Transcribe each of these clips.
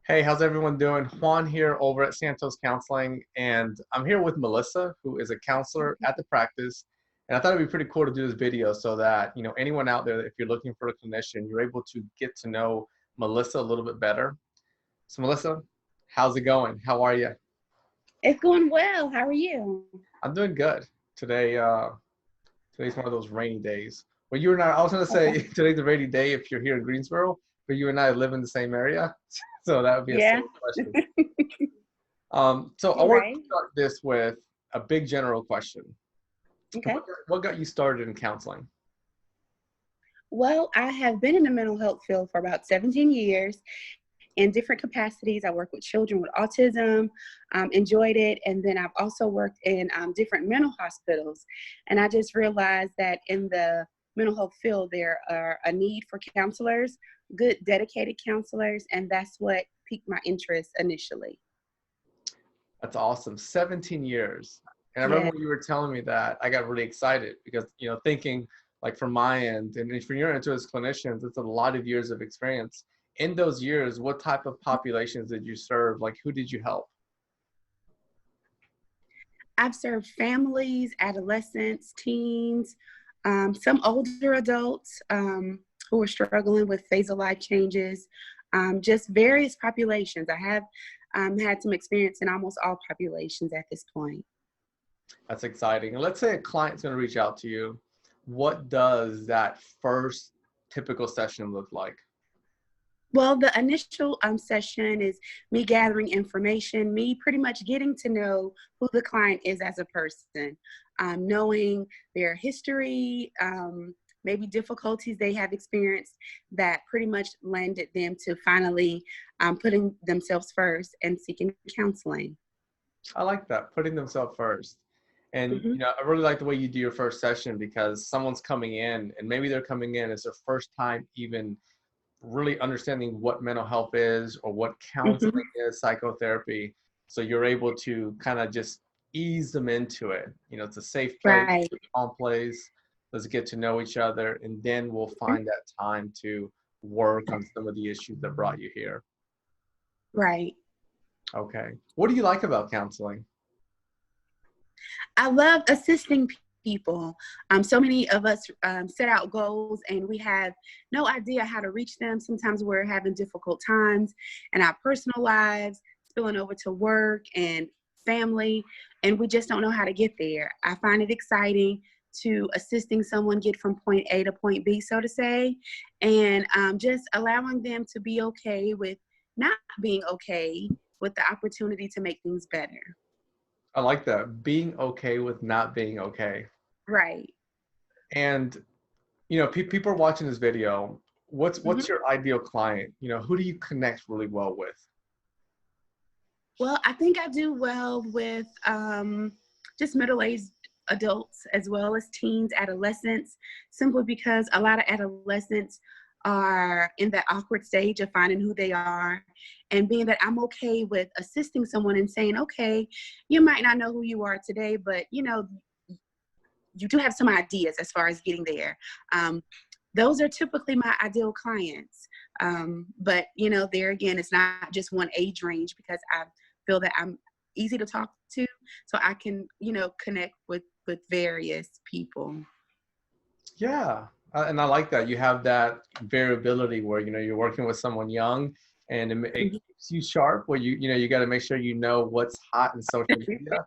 Hey, how's everyone doing? Juan here over at Santos Counseling, and I'm here with Melissa, who is a counselor at the practice. And I thought it'd be pretty cool to do this video so that, anyone out there, if you're looking for a clinician, you're able to get to know Melissa a little bit better. So Melissa, how's it going? How are you? It's going well. How are you? I'm doing good. Today's one of those rainy days. Well, you and I was going to say Okay. today's a rainy day if you're here in Greensboro, but you and I live in the same area. So that would be a Yeah, silly question. So I you're want right. to start this with a big general question. Okay. What got you started in counseling? Well, I have been in the mental health field for about 17 years in different capacities. I work with children with autism, enjoyed it. And then I've also worked in different mental hospitals. And I just realized that in the mental health field, there are a need for counselors, good, dedicated counselors. And that's what piqued my interest initially. That's awesome. 17 years. And I remember Yeah. when you were telling me that, I got really excited because, thinking like from my end and from your end as clinicians, it's a lot of years of experience. In those years, what type of populations did you serve? Like, who did you help? I've served families, adolescents, teens, some older adults who are struggling with phasal life changes, just various populations. I have had some experience in almost all populations at this point. That's exciting. And let's say a client's going to reach out to you. What does that first typical session look like? Well, the initial session is me gathering information, me pretty much getting to know who the client is as a person, knowing their history, maybe difficulties they have experienced that pretty much landed them to finally putting themselves first and seeking counseling. I like that, putting themselves first. And Mm-hmm. I really like the way you do your first session because someone's coming in and maybe they're coming in as their first time even really understanding what mental health is or what Mm-hmm. counseling is, psychotherapy. So you're able to kind of just ease them into it. It's a safe place, Right. a calm place. Let's get to know each other, and then we'll find that time to work on some of the issues that brought you here. Right. Okay. What do you like about counseling? I love assisting people. So many of us set out goals and we have no idea how to reach them. Sometimes we're having difficult times in our personal lives, spilling over to work and family, and we just don't know how to get there. I find it exciting to assisting someone get from point A to point B, so to say, and just allowing them to be okay with not being okay with the opportunity to make things better. I like that. Being okay with not being okay. Right. And people are watching this video. What's your ideal client? Who do you connect really well with? Well, I think I do well with just middle-aged adults as well as teens, adolescents, simply because a lot of adolescents are in that awkward stage of finding who they are, and being that I'm okay with assisting someone and saying, okay, you might not know who you are today, but you do have some ideas as far as getting there. Those are typically my ideal clients. But there again, it's not just one age range because I feel that I'm easy to talk to, so I can, connect with various people. Yeah, and I like that. You have that variability where you're working with someone young, and it Mhm. keeps you sharp. Where you got to make sure you know what's hot in social media.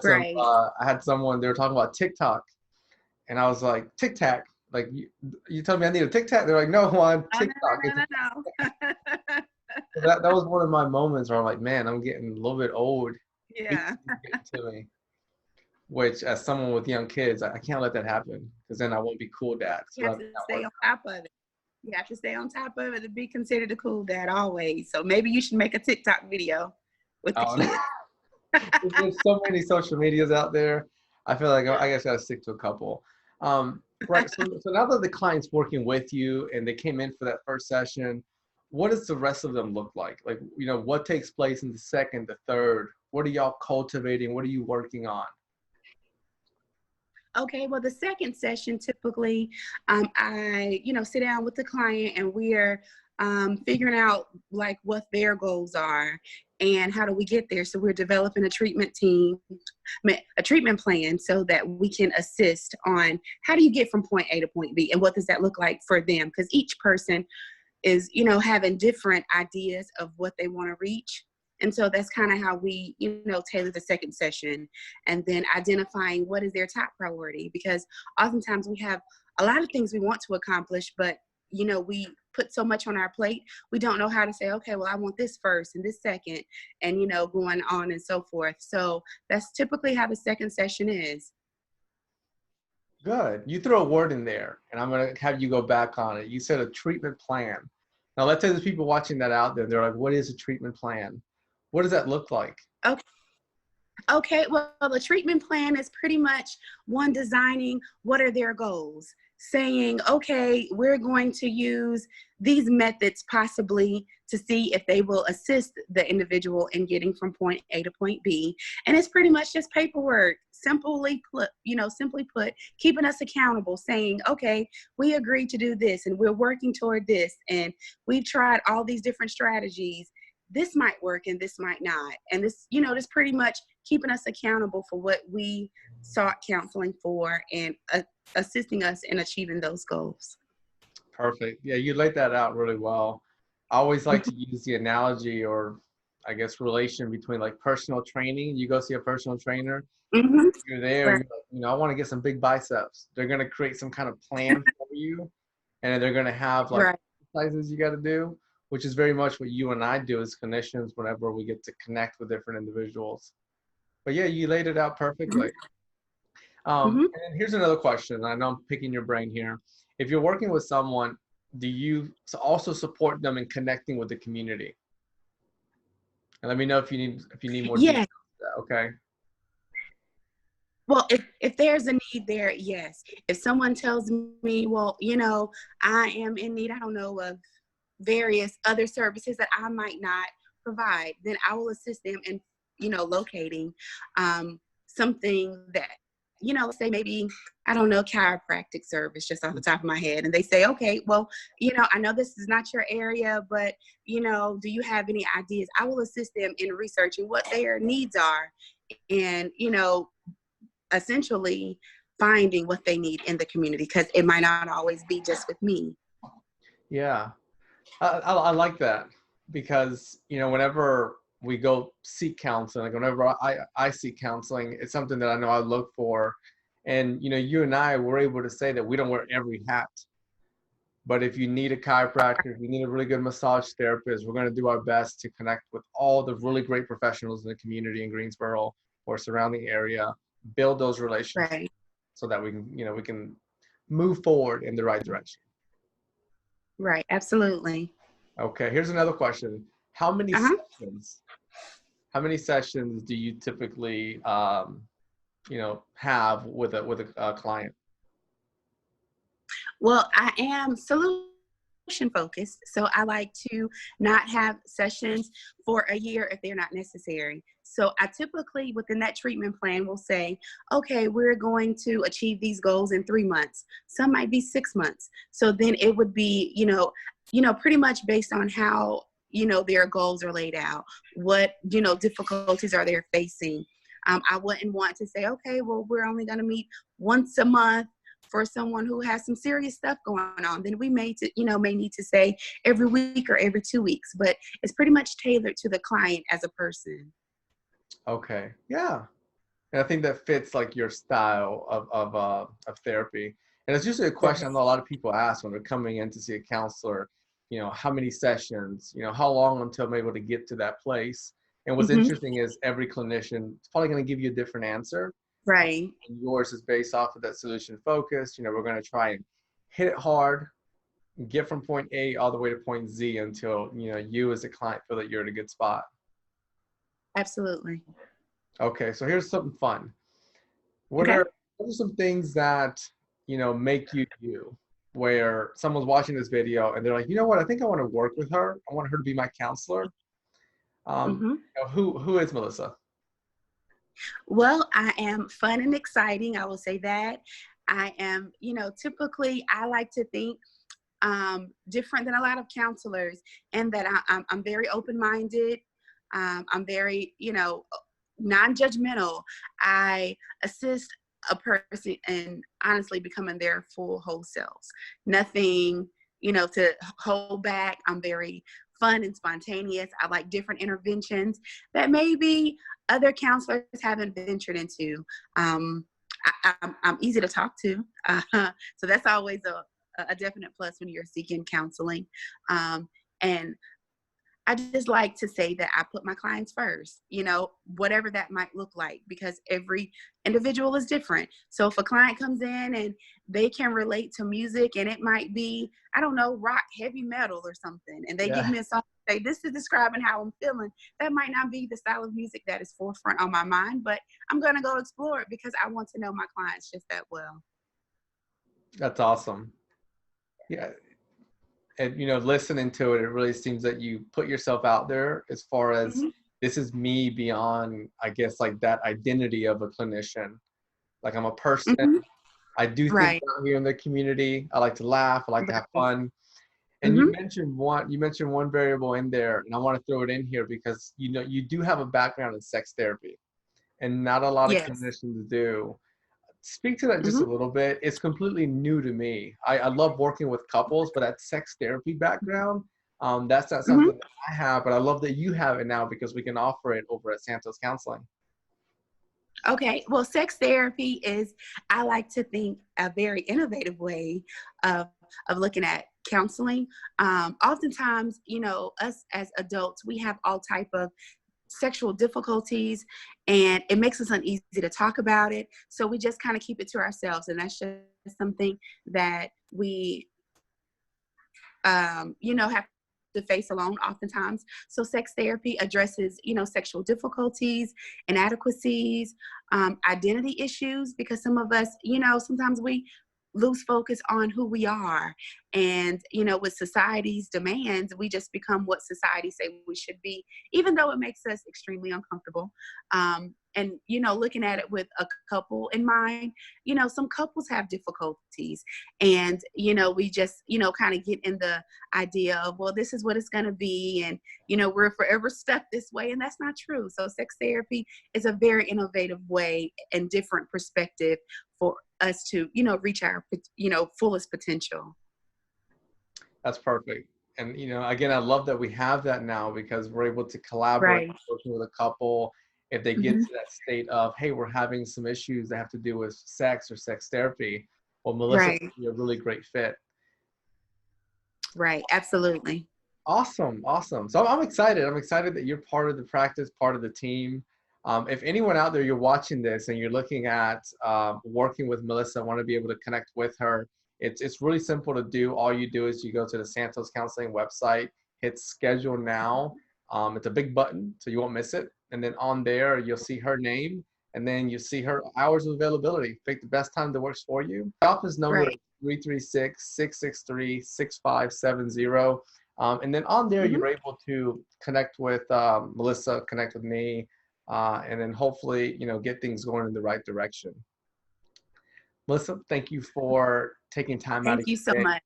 Right. I had someone they were talking about TikTok, and I was like, Tic Tac. Like you told me I need a Tic Tac. They're like, no, on Oh, TikTok. no, no, no, no. That was one of my moments where I'm like, man, I'm getting a little bit old. Yeah. Getting to me. Which, as someone with young kids, I can't let that happen because then I won't be cool dad. You So have to stay on top of it. You have to stay on top of it to be considered a cool dad always. So maybe you should make a TikTok video with the um, kids. there's so many social medias out there. I feel like I guess I gotta stick to a couple. Right. So now that the client's working with you and they came in for that first session, what does the rest of them look like? Like, what takes place in the second, the third? What are y'all cultivating? What are you working on? Okay, well, the second session typically, I sit down with the client and we are figuring out like what their goals are and how do we get there. So we're developing a treatment plan so that we can assist on how do you get from point A to point B and what does that look like for them? Because each person is, having different ideas of what they want to reach. And so that's kind of how we, tailor the second session, and then identifying what is their top priority, because oftentimes we have a lot of things we want to accomplish, but, we put so much on our plate, we don't know how to say, okay, well, I want this first and this second, and, going on and so forth. So that's typically how the second session is. Good. You threw a word in there, and I'm going to have you go back on it. You said a treatment plan. Now, let's say there's people watching that out there. They're like, what is a treatment plan? What does that look like? Okay, well, the treatment plan is pretty much one designing what are their goals, saying, okay, we're going to use these methods possibly to see if they will assist the individual in getting from point A to point B. And it's pretty much just paperwork, simply put, keeping us accountable, saying, okay, we agreed to do this and we're working toward this, and we've tried all these different strategies. This might work and this might not. And this, this pretty much keeping us accountable for what we sought counseling for and assisting us in achieving those goals. Perfect. Yeah, you laid that out really well. I always like to use the analogy, or I guess relation between like personal training. You go see a personal trainer, you're there, Right. you're like, I want to get some big biceps. They're going to create some kind of plan for you, and they're going to have like exercises you got to do, which is very much what you and I do as clinicians whenever we get to connect with different individuals. But yeah, you laid it out perfectly. And here's another question. I know I'm picking your brain here. If you're working with someone, do you also support them in connecting with the community? And let me know if you need more details. Okay. Well, if there's a need there, yes. If someone tells me, well, I am in need, I don't know, of various other services that I might not provide, then I will assist them in, locating something that, say maybe, I don't know, chiropractic service just off the top of my head. And they say, okay, well, I know this is not your area, but, do you have any ideas? I will assist them in researching what their needs are and, essentially finding what they need in the community, because it might not always be just with me. Yeah. I like that, because, whenever we go seek counseling, like whenever I seek counseling, it's something that I know I look for. And, you and I were able to say that we don't wear every hat. But if you need a chiropractor, if you need a really good massage therapist, we're going to do our best to connect with all the really great professionals in the community in Greensboro or surrounding area, build those relationships so that we can, we can move forward in the right direction. Right. Absolutely. Okay. Here's another question. How many sessions do you typically, have with a client? Well, I am solution focused, so I like to not have sessions for a year if they're not necessary. So I typically, within that treatment plan, will say, okay, we're going to achieve these goals in 3 months. Some might be 6 months. So then it would be, pretty much based on how, their goals are laid out. What, difficulties are they facing? I wouldn't want to say, okay, well, we're only going to meet once a month for someone who has some serious stuff going on. Then we may need to say every week or every 2 weeks, but it's pretty much tailored to the client as a person. Okay. Yeah. And I think that fits like your style of therapy. And it's usually a question I know a lot of people ask when they're coming in to see a counselor, how many sessions, how long until I'm able to get to that place. And what's interesting is every clinician is probably going to give you a different answer. Right. And yours is based off of that solution focus. We're going to try and hit it hard, get from point A all the way to point Z until, you as a client feel that you're in a good spot. Absolutely. Okay, so here's something fun. What are some things that, make you you, where someone's watching this video and they're like, you know what, I think I want to work with her. I want her to be my counselor. Who is Melissa? Well, I am fun and exciting. I will say that. I am, typically I like to think different than a lot of counselors, and that I'm very open-minded. I'm very, non-judgmental. I assist a person in honestly becoming their full whole selves. Nothing, to hold back. I'm very fun and spontaneous. I like different interventions that maybe other counselors haven't ventured into. I'm easy to talk to. So that's always a definite plus when you're seeking counseling. And I just like to say that I put my clients first, whatever that might look like, because every individual is different. So if a client comes in and they can relate to music, and it might be, I don't know, rock, heavy metal or something, and they give Yeah, me a song, say, this is describing how I'm feeling, that might not be the style of music that is forefront on my mind, but I'm going to go explore it because I want to know my clients just that well. that's awesome. Yeah, and listening to it, it really seems that you put yourself out there as far as Mm-hmm. this is me beyond, I guess, like that identity of a clinician. Like I'm a person. Mm-hmm. I do things Right. out here in the community. I like to laugh. I like to have Right. fun. And Mm-hmm. you mentioned one variable in there, and I want to throw it in here because you do have a background in sex therapy, and not a lot of Yes. clinicians do. Speak to that just a Mm-hmm. little bit. It's completely new to me. I love working with couples, but that sex therapy background, that's not Mm-hmm. something that I have, but I love that you have it now because we can offer it over at Santos Counseling. Okay, well, sex therapy is, I like to think, a very innovative way of, of looking at counseling. Oftentimes, us as adults, we have all type of sexual difficulties, and it makes us uneasy to talk about it. So we just kind of keep it to ourselves, and that's just something that we have to face alone oftentimes. So sex therapy addresses, sexual difficulties, inadequacies, identity issues, because some of us, sometimes we lose focus on who we are. And, with society's demands, we just become what society say we should be, even though it makes us extremely uncomfortable. And, looking at it with a couple in mind, some couples have difficulties, and, we just, kind of get in the idea of, well, this is what it's going to be. And, we're forever stuck this way. And that's not true. So sex therapy is a very innovative way and different perspective for us to, reach our, fullest potential. That's perfect. And again, I love that we have that now because we're able to collaborate, Right. working with a couple. If they get Hmm. to that state of, hey, we're having some issues that have to do with sex or sex therapy, well, Melissa Right. would be a really great fit. Right. Absolutely. Awesome, awesome. So I'm excited. I'm excited that you're part of the practice, part of the team. If anyone out there, you're watching this and you're looking at working with Melissa, want to be able to connect with her, it's really simple to do. All you do is you go to the Santos Counseling website, hit schedule now. It's a big button, so you won't miss it. And then on there, you'll see her name, and then you see her hours of availability. Pick the best time that works for you. The office number is Right. 336-663-6570. And then on there, Hmm. you're able to connect with Melissa, connect with me, and then hopefully, get things going in the right direction. Melissa, thank you for taking time out of Thank you so your day. much.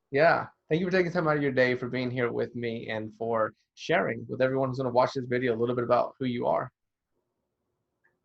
Yeah, thank you for taking time out of your day, for being here with me, and for sharing with everyone who's going to watch this video a little bit about who you are.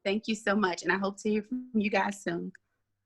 Thank you so much. And I hope to hear from you guys soon.